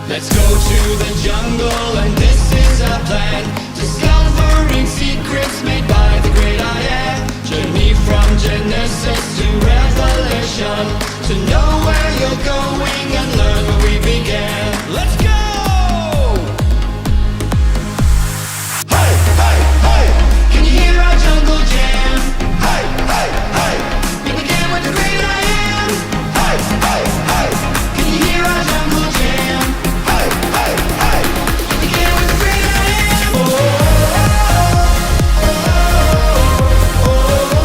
Let's go to the jungle and this is our plan. Discovering secrets made by the great I am. Journey from Genesis to Revelation. To know where you're going and learn where we began. Let's go! Hey, hey, hey! Can you hear our jungle jam? Hey, hey, hey! We began with the great I am. Hey, hey, hey! Can you hear our jungle jam? Hey, hey, hey! We began with the great I am. Oh, oh, oh, oh,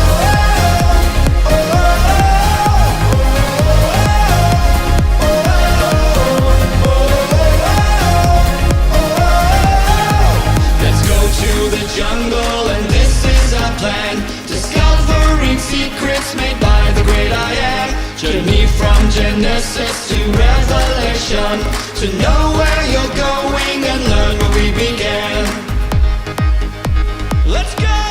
Let's go to the jungle and this is our plan. Discovering secrets made by the great I am. Journey from Genesis to Revelation. To know where you're going and learn where we began. Let's go!